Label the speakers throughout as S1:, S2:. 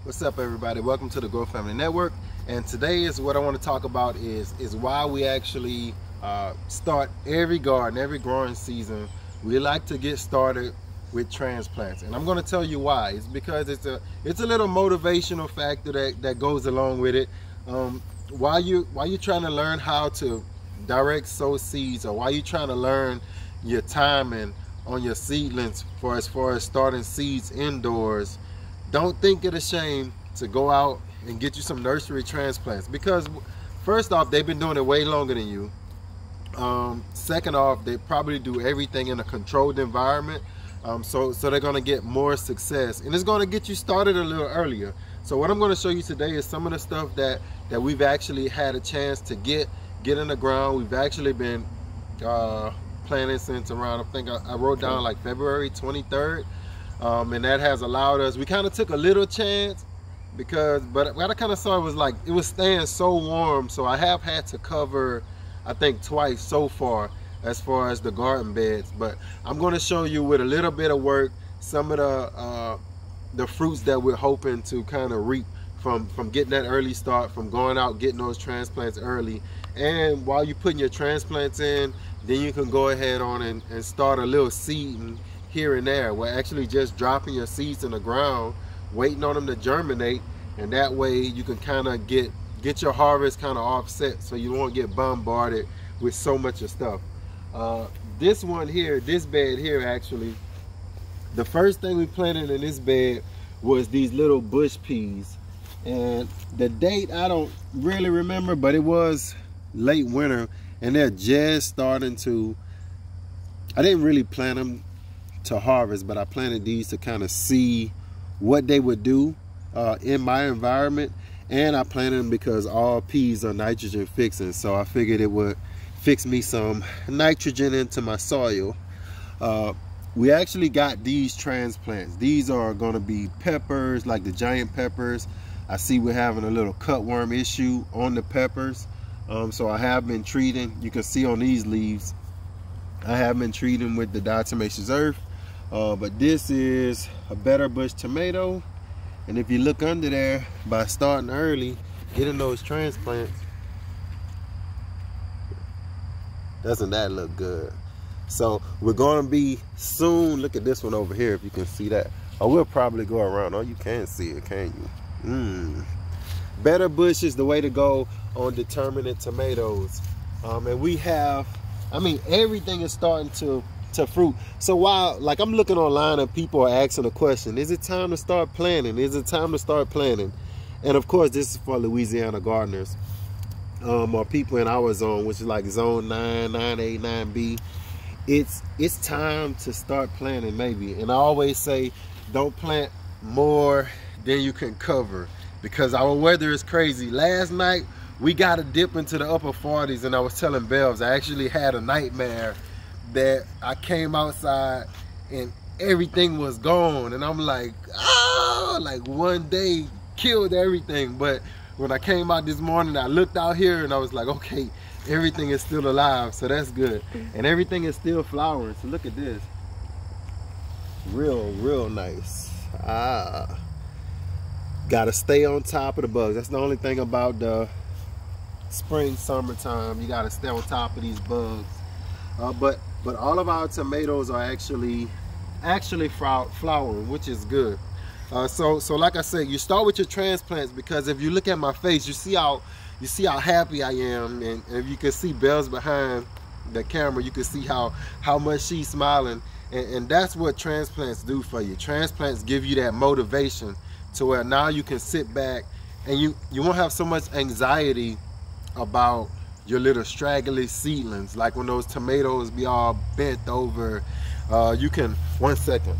S1: What's up, everybody? Welcome to the Grow Family Network. And today is what I want to talk about is why we actually start every garden, every growing season. We like to get started with transplants, and I'm going to tell you why. It's because it's a little motivational factor that goes along with it. While you're trying to learn how to direct sow seeds, or while you're trying to learn your timing on your seedlings for as far as starting seeds indoors, don't think it a shame to go out and get you some nursery transplants, because first off, they've been doing it way longer than you. Second off, they probably do everything in a controlled environment, so they're going to get more success, and it's going to get you started a little earlier. So what I'm going to show you today is some of the stuff that we've actually had a chance to get in the ground. We've actually been planting since around, I think I wrote down like February 23rd. And that has allowed us, we kind of took a little chance but what I kind of saw was like it was staying so warm, so I have had to cover, I think, twice so far as the garden beds. But I'm going to show you with a little bit of work some of the fruits that we're hoping to kind of reap from getting that early start, from going out getting those transplants early. And while you're putting your transplants in, then you can go ahead on and start a little seeding here and there. We're actually just dropping your seeds in the ground, waiting on them to germinate, and that way you can kind of get your harvest kind of offset, so you won't get bombarded with so much of stuff. This one here, this bed here, actually, the first thing we planted in this bed was these little bush peas, and the date I don't really remember, but it was late winter, and they're just starting to, I didn't really plant them to harvest, but I planted these to kind of see what they would do in my environment. And I planted them because all peas are nitrogen fixing, so I figured it would fix me some nitrogen into my soil. We actually got these transplants. These are going to be peppers, like the giant peppers. I see we're having a little cutworm issue on the peppers, so I have been treating. You can see on these leaves I have been treating with the diatomaceous earth. But this is a better bush tomato, and if you look under there, by starting early, getting those transplants, doesn't that look good? So we're going to be soon, look at this one over here, if you can see that. Oh, we'll probably go around. Oh, you can't see it, can you? Better bush is the way to go on determining tomatoes. And we have, I mean, everything is starting to fruit. So while, like, I'm looking online and people are asking the question, is it time to start planting? Is it time to start planting? And of course, this is for Louisiana gardeners, or people in our zone, which is like zone 9, 9A, 9B. It's time to start planting, maybe. And I always say, don't plant more than you can cover, because our weather is crazy. Last night, we got a dip into the upper 40s, and I was telling Bells, I actually had a nightmare that I came outside and everything was gone, and I'm like, oh, like one day killed everything. But when I came out this morning, I looked out here and I was like, okay, everything is still alive, so that's good. And everything is still flowering, so look at this. Real nice. Gotta stay on top of the bugs. That's the only thing about the spring, summertime. You gotta stay on top of these bugs. But all of our tomatoes are actually flowering, which is good. So like I said, you start with your transplants, because if you look at my face, you see how happy I am, and if you can see Bells behind the camera, you can see how much she's smiling, and that's what transplants do for you. Transplants give you that motivation to where now you can sit back and you won't have so much anxiety about your little straggly seedlings, like when those tomatoes be all bent over. You can, one second,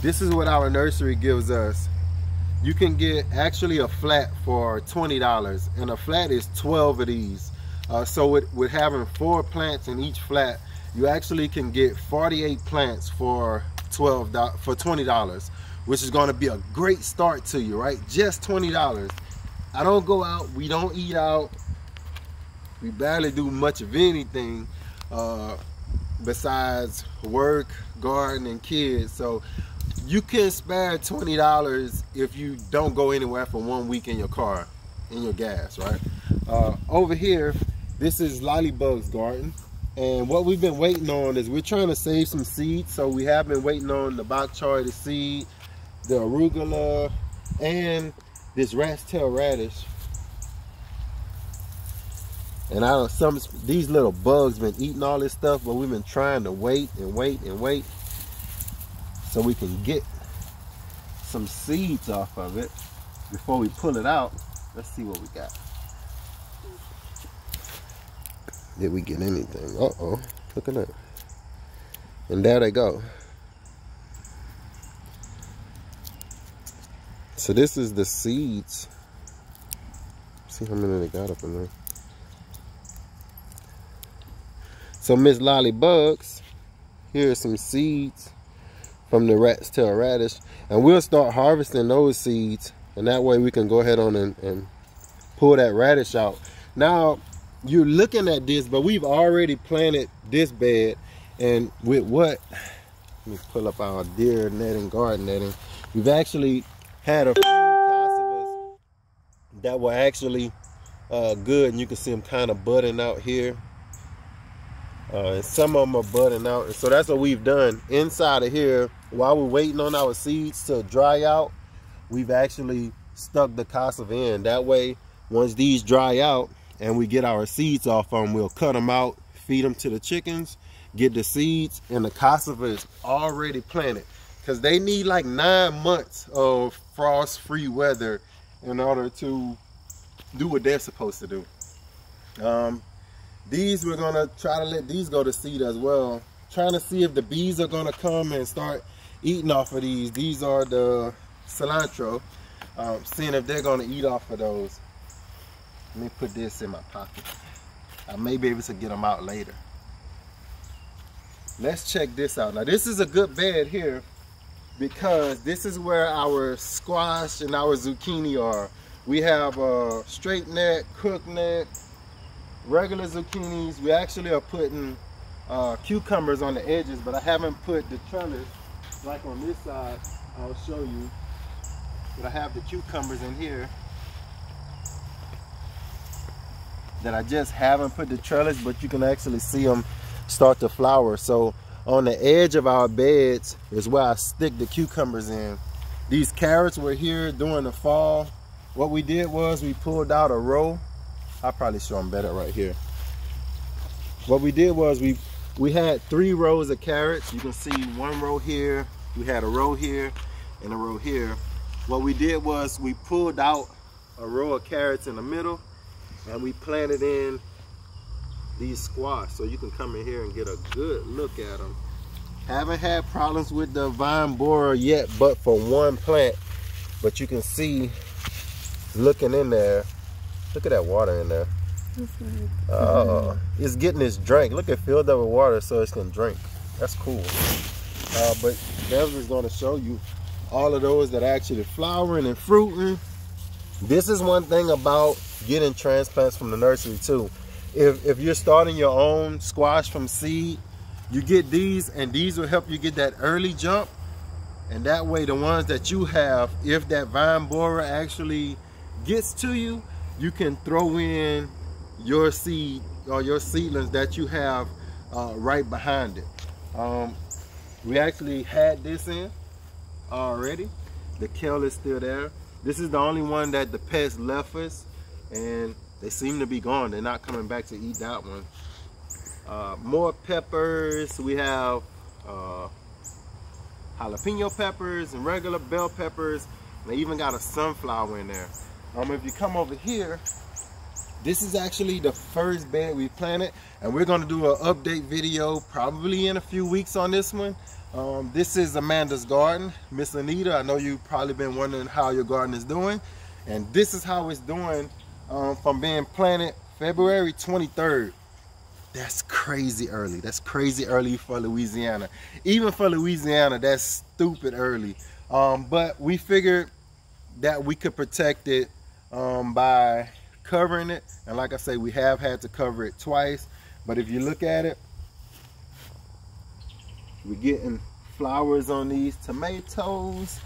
S1: this is what our nursery gives us. You can get actually a flat for $20, and a flat is 12 of these. So with having 4 plants in each flat, you actually can get 48 plants for $20, which is going to be a great start to you, right? Just $20. I don't go out, we don't eat out, we barely do much of anything besides work, garden, and kids. So you can spare $20 if you don't go anywhere for 1 week in your car, in your gas, right? Over here, this is Lollybug's garden. And what we've been waiting on is we're trying to save some seeds. So we have been waiting on the bok choy, the seed, the arugula, and this rat's tail radish. And these little bugs been eating all this stuff, but we've been trying to wait and wait and wait so we can get some seeds off of it before we pull it out. Let's see what we got. Did we get anything? Uh-oh, look at that. And there they go. So this is the seeds. See how many they got up in there. So Miss Lollybugs, here's some seeds from the rat's tail radish. And we'll start harvesting those seeds. And that way we can go ahead on and pull that radish out. Now, you're looking at this, but we've already planted this bed. And with what? Let me pull up our deer netting, garden netting. We've actually had a few cassavas that were actually good. And you can see them kind of budding out here. And some of them are budding out. And so that's what we've done inside of here. While we're waiting on our seeds to dry out, we've actually stuck the cassava in. That way, once these dry out and we get our seeds off them, we'll cut them out, feed them to the chickens, get the seeds, and the cassava is already planted. Because they need like 9 months of frost-free weather in order to do what they're supposed to do. These, we're gonna try to let these go to seed as well. Trying to see if the bees are gonna come and start eating off of these. These are the cilantro. Seeing if they're gonna eat off of those. Let me put this in my pocket. I may be able to get them out later. Let's check this out. Now this is a good bed here because this is where our squash and our zucchini are. We have a straight neck, crook neck, regular zucchinis. We actually are putting cucumbers on the edges, but I haven't put the trellis like on this side. I'll show you. But I have the cucumbers in here that I just haven't put the trellis, but you can actually see them start to flower. So on the edge of our beds is where I stick the cucumbers in. These carrots were here during the fall. What we did was we pulled out a row. I'll probably show them better right here. What we did was we had 3 rows of carrots. You can see 1 row here. We had a row here and a row here. What we did was we pulled out a row of carrots in the middle and we planted in these squash. So you can come in here and get a good look at them. Haven't had problems with the vine borer yet, but for 1 plant. But you can see, looking in there, look at that water in there. It's getting its drink. Look, it filled up with water so it can drink. That's cool. But Beverly's going to show you all of those that are actually flowering and fruiting. This is one thing about getting transplants from the nursery too. If you're starting your own squash from seed, you get these, and these will help you get that early jump. And that way, the ones that you have, if that vine borer actually gets to you, you can throw in your seed or your seedlings that you have right behind it. We actually had this in already. The kale is still there. This is the only one that the pets left us, and they seem to be gone. They're not coming back to eat that one. More peppers. We have jalapeno peppers and regular bell peppers. And they even got a sunflower in there. If you come over here, this is actually the first bed we planted, and we're going to do an update video probably in a few weeks on this one. This is Amanda's garden. Miss Anita, I know you've probably been wondering how your garden is doing, and this is how it's doing from being planted February 23rd. That's crazy early. That's crazy early for Louisiana. Even for Louisiana, that's stupid early. But we figured that we could protect it by covering it. And like I say, we have had to cover it twice. But if you look at it, we're getting flowers on these tomatoes,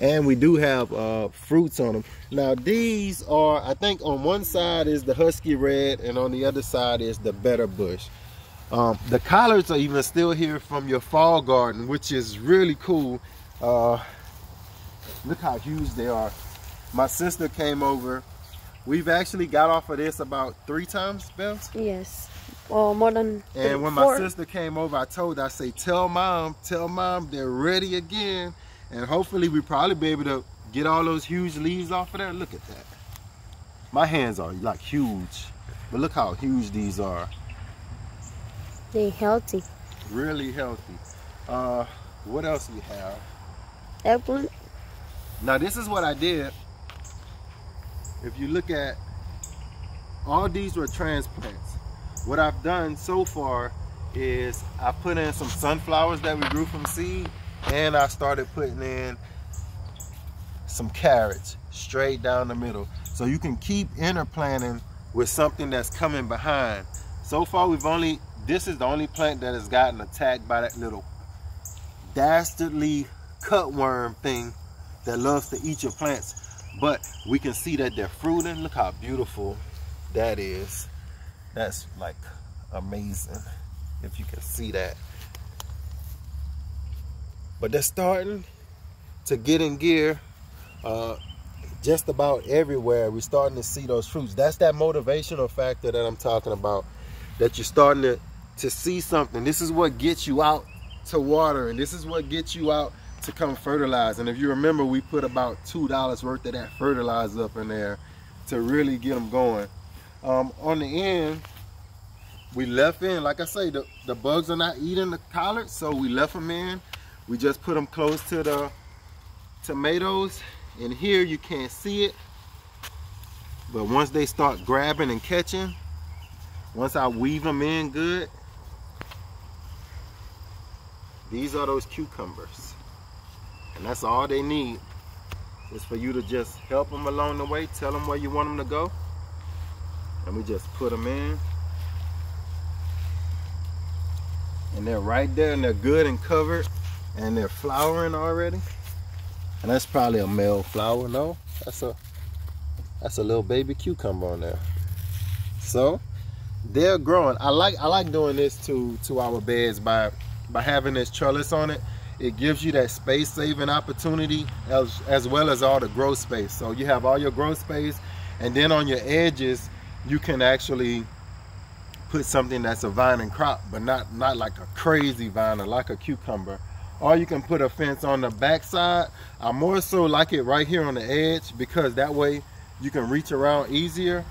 S1: and we do have fruits on them. Now these are, I think on one side is the Husky Red and on the other side is the Better Bush. The collards are even still here from your fall garden, which is really cool. Look how huge they are. My sister came over. We've actually got off of this about 3 times, Bells?
S2: Yes. Well, more than
S1: And when
S2: 4.
S1: my sister came over, I told her, I say, tell mom they're ready again. And hopefully we probably be able to get all those huge leaves off of there. Look at that. My hands are like huge, but look how huge these are.
S2: They're healthy.
S1: Really healthy. What else we have?
S2: Eggplant.
S1: Now this is what I did. If you look at, all these were transplants. What I've done so far is I put in some sunflowers that we grew from seed, and I started putting in some carrots straight down the middle. So you can keep interplanting with something that's coming behind. So far this is the only plant that has gotten attacked by that little dastardly cutworm thing that loves to eat your plants. But we can see that they're fruiting. Look how beautiful that is. That's like amazing, if you can see that. But they're starting to get in gear just about everywhere. We're starting to see those fruits. That's that motivational factor that I'm talking about, that you're starting to see something. This is what gets you out to water, and this is what gets you out to come fertilize. And if you remember, we put about $2 worth of that fertilizer up in there to really get them going. On the end, we left in, like I say, the bugs are not eating the collards, so we left them in. We just put them close to the tomatoes. And here you can't see it, but once they start grabbing and catching, once I weave them in good, these are those cucumbers. And that's all they need, is for you to just help them along the way, tell them where you want them to go. And we just put them in. And they're right there, and they're good and covered, and they're flowering already. And that's probably a male flower. No, that's a little baby cucumber on there. So they're growing. I like doing this to our beds by having this trellis on it. It gives you that space saving opportunity as well as all the growth space. So you have all your growth space, and then on your edges you can actually put something that's a vine and crop, but not like a crazy vine or like a cucumber. Or you can put a fence on the back side. I more so like it right here on the edge, because that way you can reach around easier.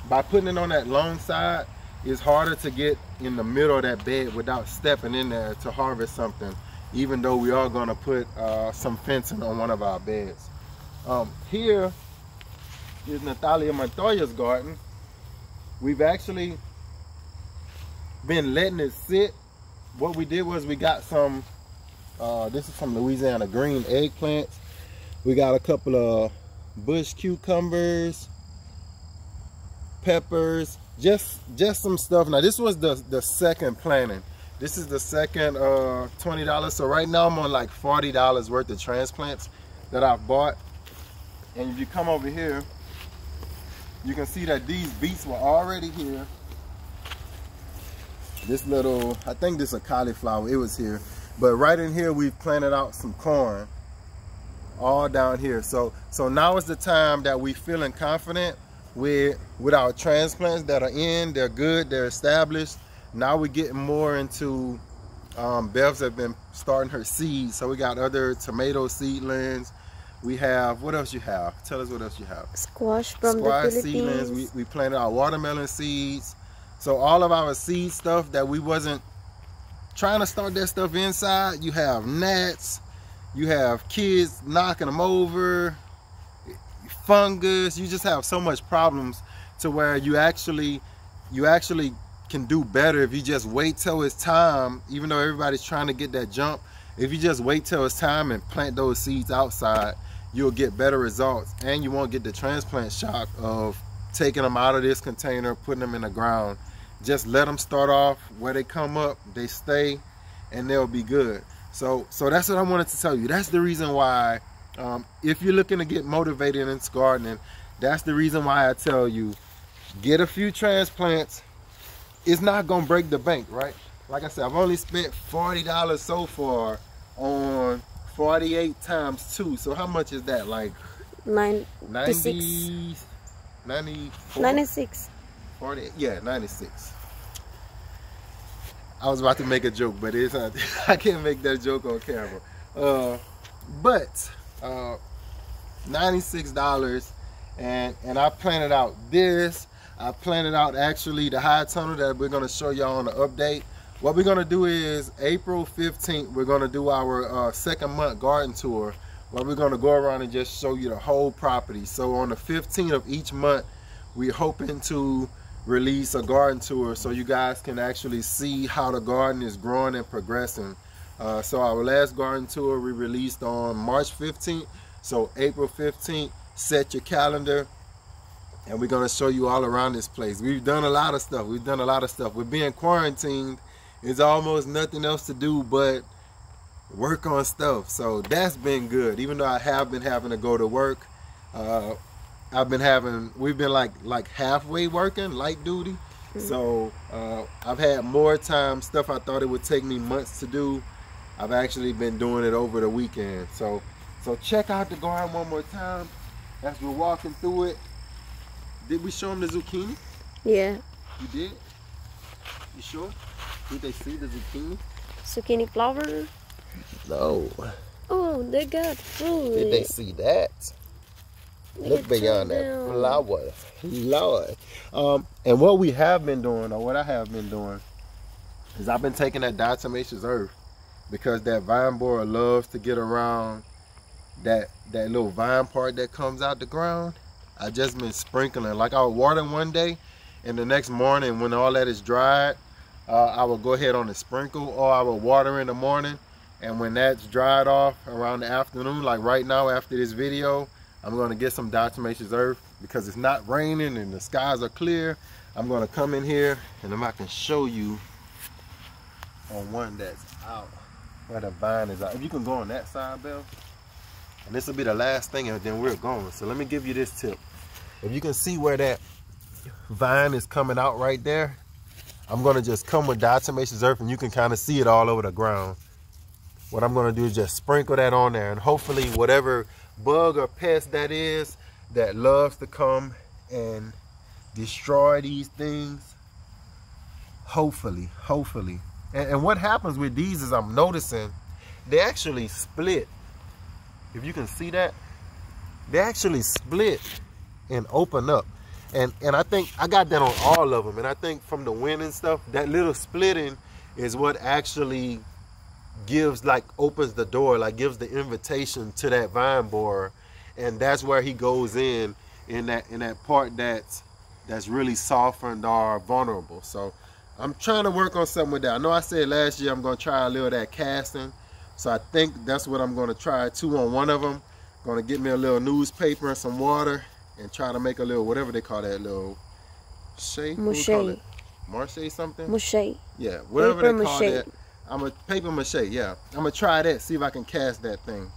S1: By putting it on that long side, it's harder to get in the middle of that bed without stepping in there to harvest something, even though we are going to put some fencing on one of our beds. Here is Natalia Montoya's garden. We've actually been letting it sit. What we did was we got some, this is some Louisiana green eggplants. We got a couple of bush cucumbers, peppers, just some stuff. Now this was the second planting. This is the second $20. So right now I'm on like $40 worth of transplants that I've bought. And if you come over here, you can see that these beets were already here. This little, I think this is a cauliflower, it was here. But right in here, we've planted out some corn all down here. So now is the time that we feeling confident with our transplants that are in, they're good, they're established. Now we're getting more into, Bev's have been starting her seeds. So we got other tomato seedlings. We have, what else you have? Tell us what else you have.
S2: Squash from the Philippines.
S1: Seedlings. We planted our watermelon seeds. So all of our seed stuff that we wasn't trying to start that stuff inside, you have gnats, you have kids knocking them over, fungus. You just have so much problems to where you actually can do better if you just wait till it's time. Even though everybody's trying to get that jump, if you just wait till it's time and plant those seeds outside, you'll get better results, and you won't get the transplant shock of taking them out of this container, putting them in the ground. Just let them start off where they come up, they stay, and they'll be good. So that's what I wanted to tell you. That's the reason why, if you're looking to get motivated in gardening, that's the reason why I tell you, get a few transplants. It's not gonna break the bank, right? Like I said, I've only spent $40 so far on 48 times 2. So how much is that? Like
S2: 96.
S1: 40, yeah, 96. I was about to make a joke, but it's not, I can't make that joke on camera. But $96, and I planted out this. I planted out actually the high tunnel that we're gonna show y'all on the update. What we're gonna do is April 15th, we're gonna do our second month garden tour, where we're gonna go around and just show you the whole property. So on the 15th of each month, we're hoping to release a garden tour so you guys can actually see how the garden is growing and progressing. So our last garden tour we released on March 15th. So April 15th, set your calendar, and we're gonna show you all around this place. We've done a lot of stuff. With being quarantined, there's almost nothing else to do but work on stuff. So that's been good. Even though I have been having to go to work, we've been like halfway working, light duty. So I've had more time. Stuff I thought it would take me months to do, I've actually been doing it over the weekend. So check out the garden one more time as we're walking through it. Did we show them the zucchini?
S2: Yeah.
S1: You did? You sure? Did they see the zucchini?
S2: Zucchini flower?
S1: No.
S2: Oh, they got fruit.
S1: Did they see that? Look beyond that flower. Lord. And what we have been doing, or what I have been doing, is I've been taking that diatomaceous earth, because that vine borer loves to get around that little vine part that comes out the ground. I just been sprinkling. Like I would water one day, and the next morning when all that is dried, I will go ahead on and sprinkle, or I will water in the morning, and when that's dried off around the afternoon, like right now after this video, I'm going to get some diatomaceous earth, because it's not raining and the skies are clear. I'm going to come in here, and if I can show you on one that's out, where the vine is out. If you can go on that side, Belle. And this will be the last thing, and then we're going. So let me give you this tip. If you can see where that vine is coming out right there, I'm going to just come with diatomaceous earth, and you can kind of see it all over the ground. What I'm going to do is just sprinkle that on there, and hopefully whatever bug or pest that is that loves to come and destroy these things, hopefully. And what happens with these is, I'm noticing they actually split. If you can see that, they actually split and open up. And I think I got that on all of them. And I think from the wind and stuff, that little splitting is what actually gives, like, opens the door, like gives the invitation to that vine borer. And that's where he goes in that part that's really softened or vulnerable. So I'm trying to work on something with that. I know I said last year I'm going to try a little of that casting. So I think that's what I'm going to try too on one of them. Going to get me a little newspaper and some water, and try to make a little, whatever they call that, little shape.
S2: Mache.
S1: Marche something?
S2: Mache.
S1: Yeah, whatever
S2: Paper
S1: they call
S2: mache.
S1: that. I'm a paper mache, yeah. I'm going to try that, see if I can cast that thing.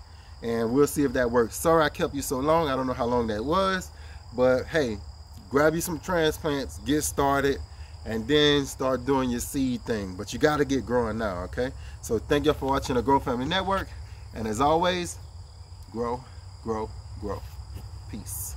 S1: And we'll see if that works. Sorry I kept you so long. I don't know how long that was. But hey, grab you some transplants, get started, and then start doing your seed thing. But you got to get growing now, okay? So thank you for watching the Grow Family Network. And as always, grow, grow, grow. Peace.